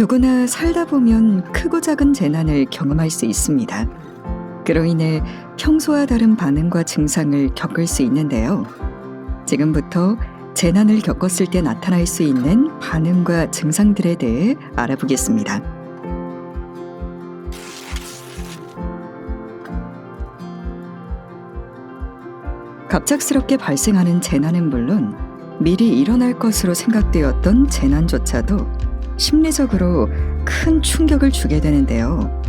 누구나 살다 보면 크고 작은 재난을 경험할 수 있습니다. 그로 인해 평소와 다른 반응과 증상을 겪을 수 있는데요. 지금부터 재난을 겪었을 때 나타날 수 있는 반응과 증상들에 대해 알아보겠습니다. 갑작스럽게 발생하는 재난은 물론 미리 일어날 것으로 생각되었던 재난조차도 심리적으로 큰 충격을 주게 되는데요.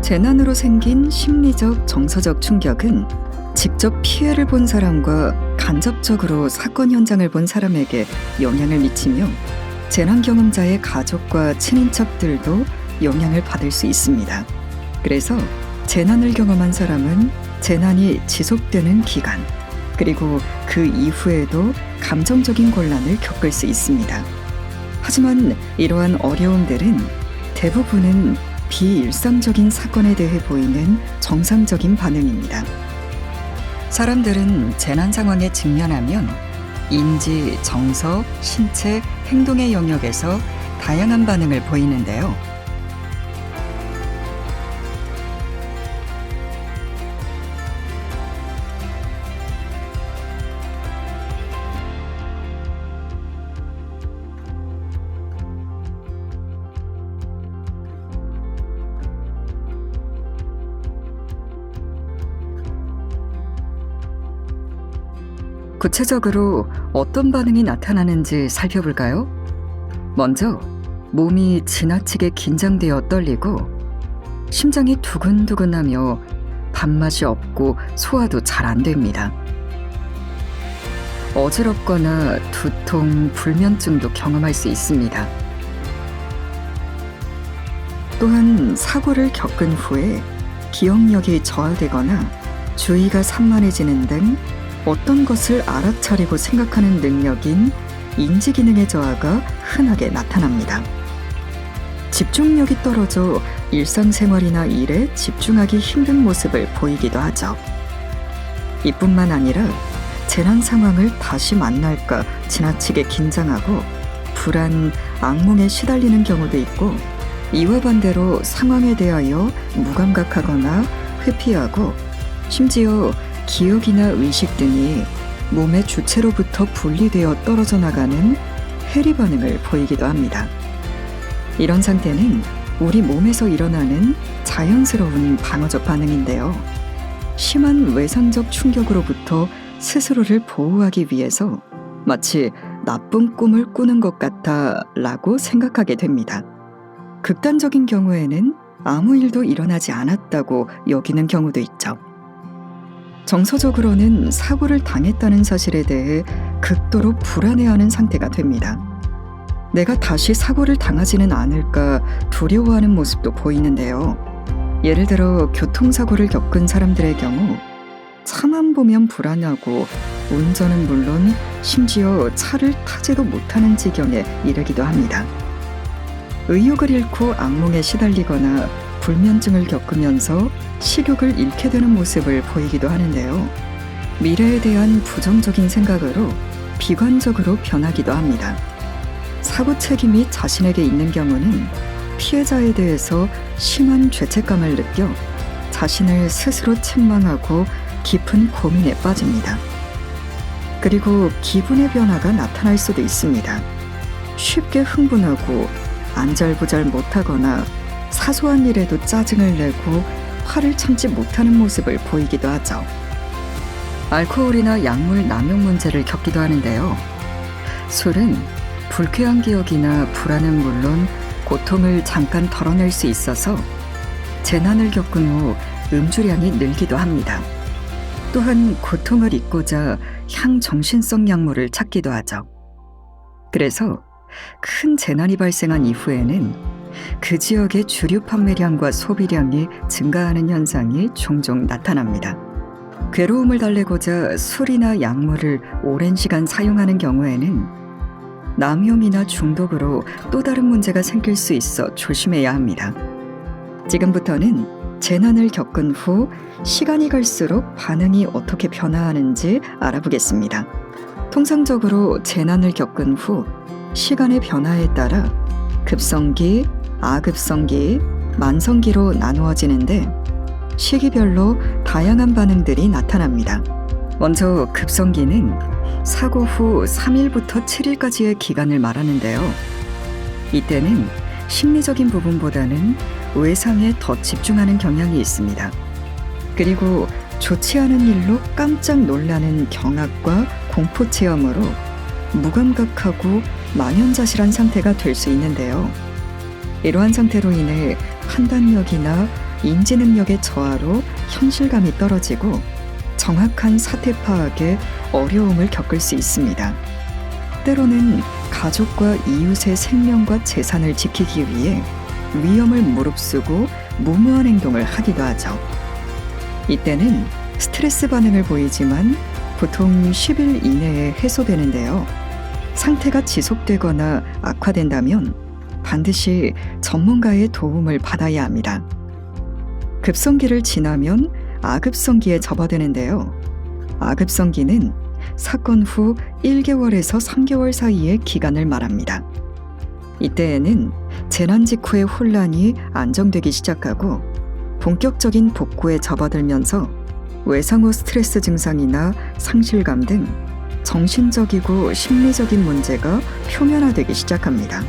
재난으로 생긴 심리적, 정서적 충격은 직접 피해를 본 사람과 간접적으로 사건 현장을 본 사람에게 영향을 미치며 재난 경험자의 가족과 친인척들도 영향을 받을 수 있습니다. 그래서 재난을 경험한 사람은 재난이 지속되는 기간, 그리고 그 이후에도 감정적인 곤란을 겪을 수 있습니다. 하지만 이러한 어려움들은 대부분은 비일상적인 사건에 대해 보이는 정상적인 반응입니다. 사람들은 재난 상황에 직면하면 인지, 정서, 신체, 행동의 영역에서 다양한 반응을 보이는데요. 구체적으로 어떤 반응이 나타나는지 살펴볼까요? 먼저 몸이 지나치게 긴장되어 떨리고 심장이 두근두근하며 밥맛이 없고 소화도 잘 안 됩니다. 어지럽거나 두통, 불면증도 경험할 수 있습니다. 또한 사고를 겪은 후에 기억력이 저하되거나 주의가 산만해지는 등 어떤 것을 알아차리고 생각하는 능력인 인지기능의 저하가 흔하게 나타납니다. 집중력이 떨어져 일상생활이나 일에 집중하기 힘든 모습을 보이기도 하죠. 이뿐만 아니라 재난 상황을 다시 만날까 지나치게 긴장하고 불안, 악몽에 시달리는 경우도 있고, 이와 반대로 상황에 대하여 무감각하거나 회피하고, 심지어 기억이나 의식 등이 몸의 주체로부터 분리되어 떨어져 나가는 해리 반응을 보이기도 합니다. 이런 상태는 우리 몸에서 일어나는 자연스러운 방어적 반응인데요. 심한 외상적 충격으로부터 스스로를 보호하기 위해서 마치 나쁜 꿈을 꾸는 것 같다라고 생각하게 됩니다. 극단적인 경우에는 아무 일도 일어나지 않았다고 여기는 경우도 있죠. 정서적으로는 사고를 당했다는 사실에 대해 극도로 불안해하는 상태가 됩니다. 내가 다시 사고를 당하지는 않을까 두려워하는 모습도 보이는데요. 예를 들어 교통사고를 겪은 사람들의 경우 차만 보면 불안하고 운전은 물론 심지어 차를 타지도 못하는 지경에 이르기도 합니다. 의욕을 잃고 악몽에 시달리거나 불면증을 겪으면서 식욕을 잃게 되는 모습을 보이기도 하는데요. 미래에 대한 부정적인 생각으로 비관적으로 변하기도 합니다. 사고 책임이 자신에게 있는 경우는 피해자에 대해서 심한 죄책감을 느껴 자신을 스스로 책망하고 깊은 고민에 빠집니다. 그리고 기분의 변화가 나타날 수도 있습니다. 쉽게 흥분하고 안절부절 못하거나 사소한 일에도 짜증을 내고 화를 참지 못하는 모습을 보이기도 하죠. 알코올이나 약물 남용 문제를 겪기도 하는데요. 술은 불쾌한 기억이나 불안은 물론 고통을 잠깐 덜어낼 수 있어서 재난을 겪은 후 음주량이 늘기도 합니다. 또한 고통을 잊고자 향정신성 약물을 찾기도 하죠. 그래서 큰 재난이 발생한 이후에는 그 지역의 주류 판매량과 소비량이 증가하는 현상이 종종 나타납니다. 괴로움을 달래고자 술이나 약물을 오랜 시간 사용하는 경우에는 남용이나 중독으로 또 다른 문제가 생길 수 있어 조심해야 합니다. 지금부터는 재난을 겪은 후 시간이 갈수록 반응이 어떻게 변화하는지 알아보겠습니다. 통상적으로 재난을 겪은 후 시간의 변화에 따라 급성기, 아급성기, 만성기로 나누어지는데 시기별로 다양한 반응들이 나타납니다. 먼저 급성기는 사고 후 3일부터 7일까지의 기간을 말하는데요. 이때는 심리적인 부분보다는 외상에 더 집중하는 경향이 있습니다. 그리고 좋지 않은 일로 깜짝 놀라는 경악과 공포 체험으로 무감각하고 만연자실한 상태가 될 수 있는데요. 이러한 상태로 인해 판단력이나 인지 능력의 저하로 현실감이 떨어지고 정확한 사태 파악에 어려움을 겪을 수 있습니다. 때로는 가족과 이웃의 생명과 재산을 지키기 위해 위험을 무릅쓰고 무모한 행동을 하기도 하죠. 이때는 스트레스 반응을 보이지만 보통 10일 이내에 해소되는데요. 상태가 지속되거나 악화된다면 반드시 전문가의 도움을 받아야 합니다. 급성기를 지나면 아급성기에 접어드는데요. 아급성기는 사건 후 1개월에서 3개월 사이의 기간을 말합니다. 이때에는 재난 직후의 혼란이 안정되기 시작하고 본격적인 복구에 접어들면서 외상 후 스트레스 증상이나 상실감 등 정신적이고 심리적인 문제가 표면화되기 시작합니다.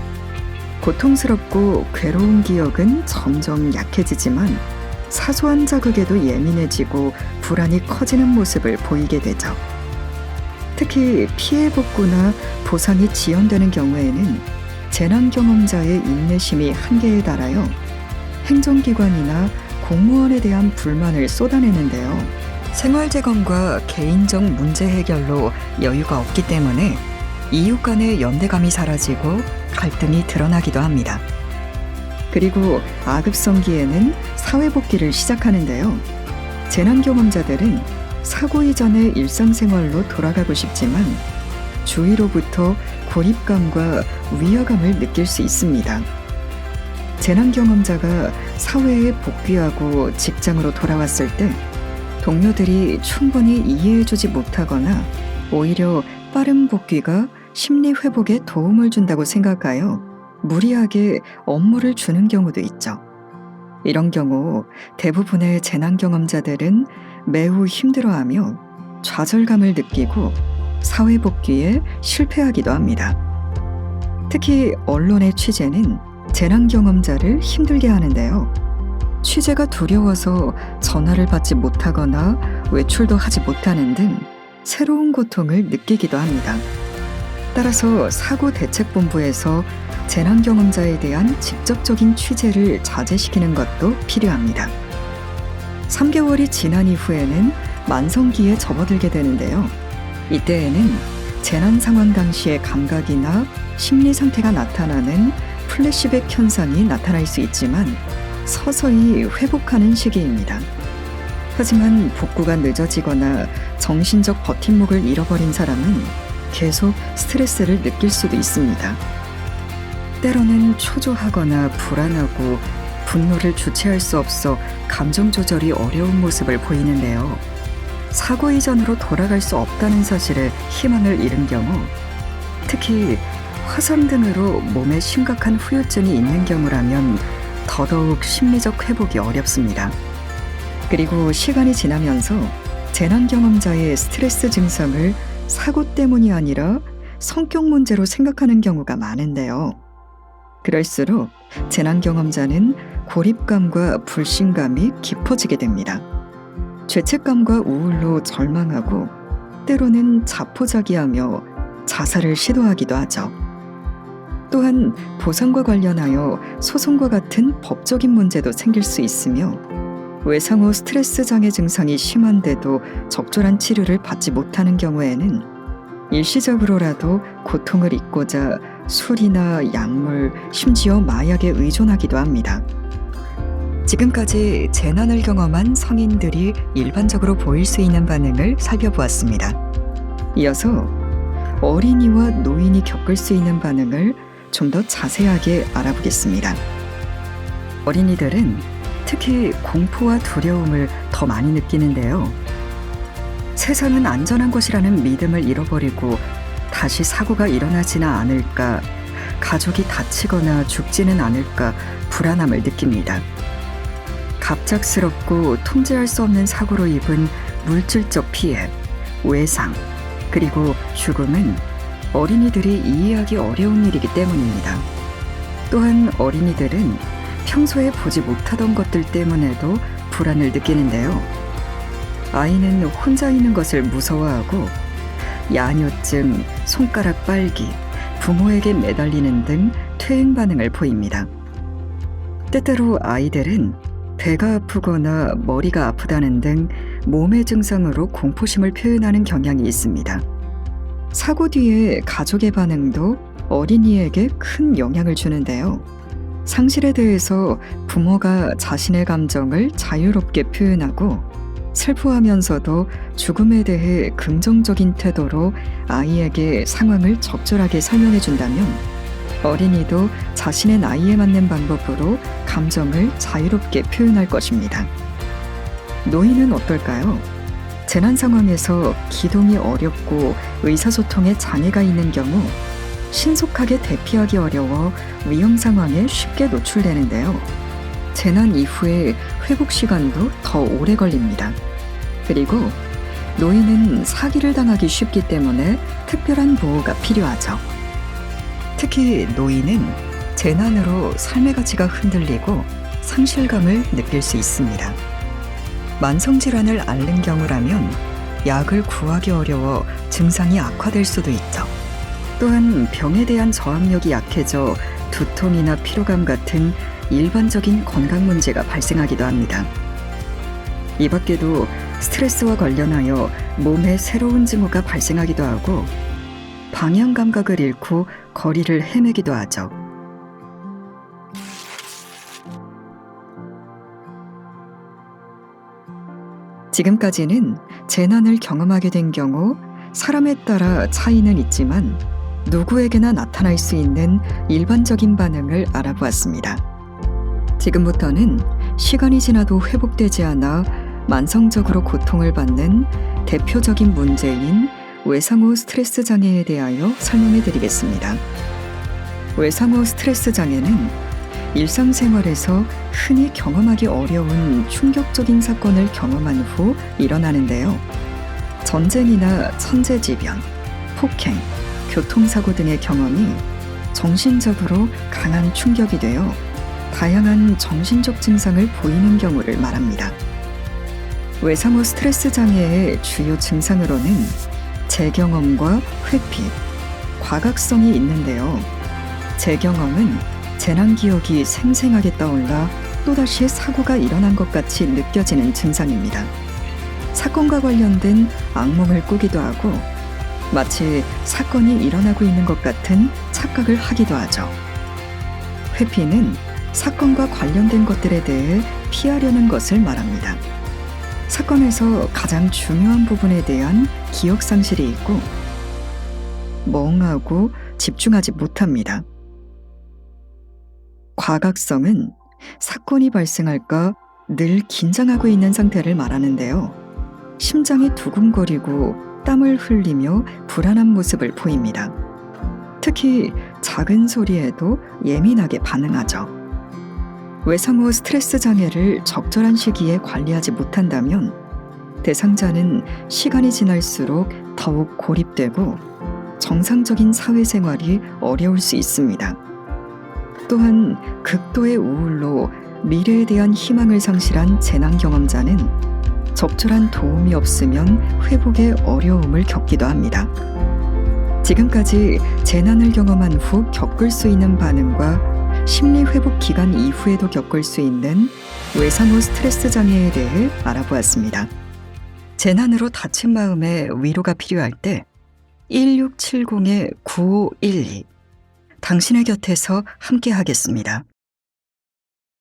고통스럽고 괴로운 기억은 점점 약해지지만 사소한 자극에도 예민해지고 불안이 커지는 모습을 보이게 되죠. 특히 피해 복구나 보상이 지연되는 경우에는 재난 경험자의 인내심이 한계에 달하여 행정기관이나 공무원에 대한 불만을 쏟아내는데요. 생활재건과 개인적 문제 해결로 여유가 없기 때문에 이웃 간의 연대감이 사라지고 갈등이 드러나기도 합니다. 그리고 아급성기에는 사회복귀를 시작하는데요. 재난 경험자들은 사고 이전의 일상생활로 돌아가고 싶지만 주위로부터 고립감과 위화감을 느낄 수 있습니다. 재난 경험자가 사회에 복귀하고 직장으로 돌아왔을 때 동료들이 충분히 이해해주지 못하거나 오히려 빠른 복귀가 심리 회복에 도움을 준다고 생각하여 무리하게 업무를 주는 경우도 있죠. 이런 경우 대부분의 재난 경험자들은 매우 힘들어하며 좌절감을 느끼고 사회 복귀에 실패하기도 합니다. 특히 언론의 취재는 재난 경험자를 힘들게 하는데요. 취재가 두려워서 전화를 받지 못하거나 외출도 하지 못하는 등 새로운 고통을 느끼기도 합니다. 따라서 사고대책본부에서 재난 경험자에 대한 직접적인 취재를 자제시키는 것도 필요합니다. 3개월이 지난 이후에는 만성기에 접어들게 되는데요. 이때에는 재난 상황 당시의 감각이나 심리 상태가 나타나는 플래시백 현상이 나타날 수 있지만 서서히 회복하는 시기입니다. 하지만 복구가 늦어지거나 정신적 버팀목을 잃어버린 사람은 계속 스트레스를 느낄 수도 있습니다. 때로는 초조하거나 불안하고 분노를 주체할 수 없어 감정 조절이 어려운 모습을 보이는데요. 사고 이전으로 돌아갈 수 없다는 사실에 희망을 잃은 경우, 특히 화상 등으로 몸에 심각한 후유증이 있는 경우라면 더더욱 심리적 회복이 어렵습니다. 그리고 시간이 지나면서 재난 경험자의 스트레스 증상을 사고 때문이 아니라 성격 문제로 생각하는 경우가 많은데요. 그럴수록 재난 경험자는 고립감과 불신감이 깊어지게 됩니다. 죄책감과 우울로 절망하고 때로는 자포자기하며 자살을 시도하기도 하죠. 또한 보상과 관련하여 소송과 같은 법적인 문제도 생길 수 있으며 외상 후 스트레스 장애 증상이 심한데도 적절한 치료를 받지 못하는 경우에는 일시적으로라도 고통을 잊고자 술이나 약물, 심지어 마약에 의존하기도 합니다. 지금까지 재난을 경험한 성인들이 일반적으로 보일 수 있는 반응을 살펴보았습니다. 이어서 어린이와 노인이 겪을 수 있는 반응을 좀 더 자세하게 알아보겠습니다. 어린이들은 특히 공포와 두려움을 더 많이 느끼는데요. 세상은 안전한 곳이라는 믿음을 잃어버리고 다시 사고가 일어나지는 않을까, 가족이 다치거나 죽지는 않을까 불안함을 느낍니다. 갑작스럽고 통제할 수 없는 사고로 입은 물질적 피해, 외상, 그리고 죽음은 어린이들이 이해하기 어려운 일이기 때문입니다. 또한 어린이들은 평소에 보지 못하던 것들 때문에도 불안을 느끼는데요. 아이는 혼자 있는 것을 무서워하고 야뇨증, 손가락 빨기, 부모에게 매달리는 등 퇴행 반응을 보입니다. 때때로 아이들은 배가 아프거나 머리가 아프다는 등 몸의 증상으로 공포심을 표현하는 경향이 있습니다. 사고 뒤에 가족의 반응도 어린이에게 큰 영향을 주는데요. 상실에 대해서 부모가 자신의 감정을 자유롭게 표현하고 슬퍼하면서도 죽음에 대해 긍정적인 태도로 아이에게 상황을 적절하게 설명해 준다면 어린이도 자신의 나이에 맞는 방법으로 감정을 자유롭게 표현할 것입니다. 노인은 어떨까요? 재난 상황에서 기동이 어렵고 의사소통에 장애가 있는 경우 신속하게 대피하기 어려워 위험 상황에 쉽게 노출되는데요. 재난 이후에 회복 시간도 더 오래 걸립니다. 그리고 노인은 사기를 당하기 쉽기 때문에 특별한 보호가 필요하죠. 특히 노인은 재난으로 삶의 가치가 흔들리고 상실감을 느낄 수 있습니다. 만성질환을 앓는 경우라면 약을 구하기 어려워 증상이 악화될 수도 있죠. 또한 병에 대한 저항력이 약해져 두통이나 피로감 같은 일반적인 건강 문제가 발생하기도 합니다. 이 밖에도 스트레스와 관련하여 몸에 새로운 징후가 발생하기도 하고 방향 감각을 잃고 거리를 헤매기도 하죠. 지금까지는 재난을 경험하게 된 경우 사람에 따라 차이는 있지만 누구에게나 나타날 수 있는 일반적인 반응을 알아보았습니다. 지금부터는 시간이 지나도 회복되지 않아 만성적으로 고통을 받는 대표적인 문제인 외상 후 스트레스 장애에 대하여 설명해 드리겠습니다. 외상 후 스트레스 장애는 일상생활에서 흔히 경험하기 어려운 충격적인 사건을 경험한 후 일어나는데요. 전쟁이나 천재지변, 폭행, 교통사고 등의 경험이 정신적으로 강한 충격이 되어 다양한 정신적 증상을 보이는 경우를 말합니다. 외상 후 스트레스 장애의 주요 증상으로는 재경험과 회피, 과각성이 있는데요. 재경험은 재난 기억이 생생하게 떠올라 또다시 사고가 일어난 것 같이 느껴지는 증상입니다. 사건과 관련된 악몽을 꾸기도 하고 마치 사건이 일어나고 있는 것 같은 착각을 하기도 하죠. 회피는 사건과 관련된 것들에 대해 피하려는 것을 말합니다. 사건에서 가장 중요한 부분에 대한 기억 상실이 있고 멍하고 집중하지 못합니다. 과각성은 사건이 발생할까 늘 긴장하고 있는 상태를 말하는데요. 심장이 두근거리고 땀을 흘리며 불안한 모습을 보입니다. 특히 작은 소리에도 예민하게 반응하죠. 외상 후 스트레스 장애를 적절한 시기에 관리하지 못한다면 대상자는 시간이 지날수록 더욱 고립되고 정상적인 사회생활이 어려울 수 있습니다. 또한 극도의 우울로 미래에 대한 희망을 상실한 재난 경험자는 적절한 도움이 없으면 회복에 어려움을 겪기도 합니다. 지금까지 재난을 경험한 후 겪을 수 있는 반응과 심리 회복 기간 이후에도 겪을 수 있는 외상 후 스트레스 장애에 대해 알아보았습니다. 재난으로 다친 마음에 위로가 필요할 때 1670-9512 당신의 곁에서 함께 하겠습니다.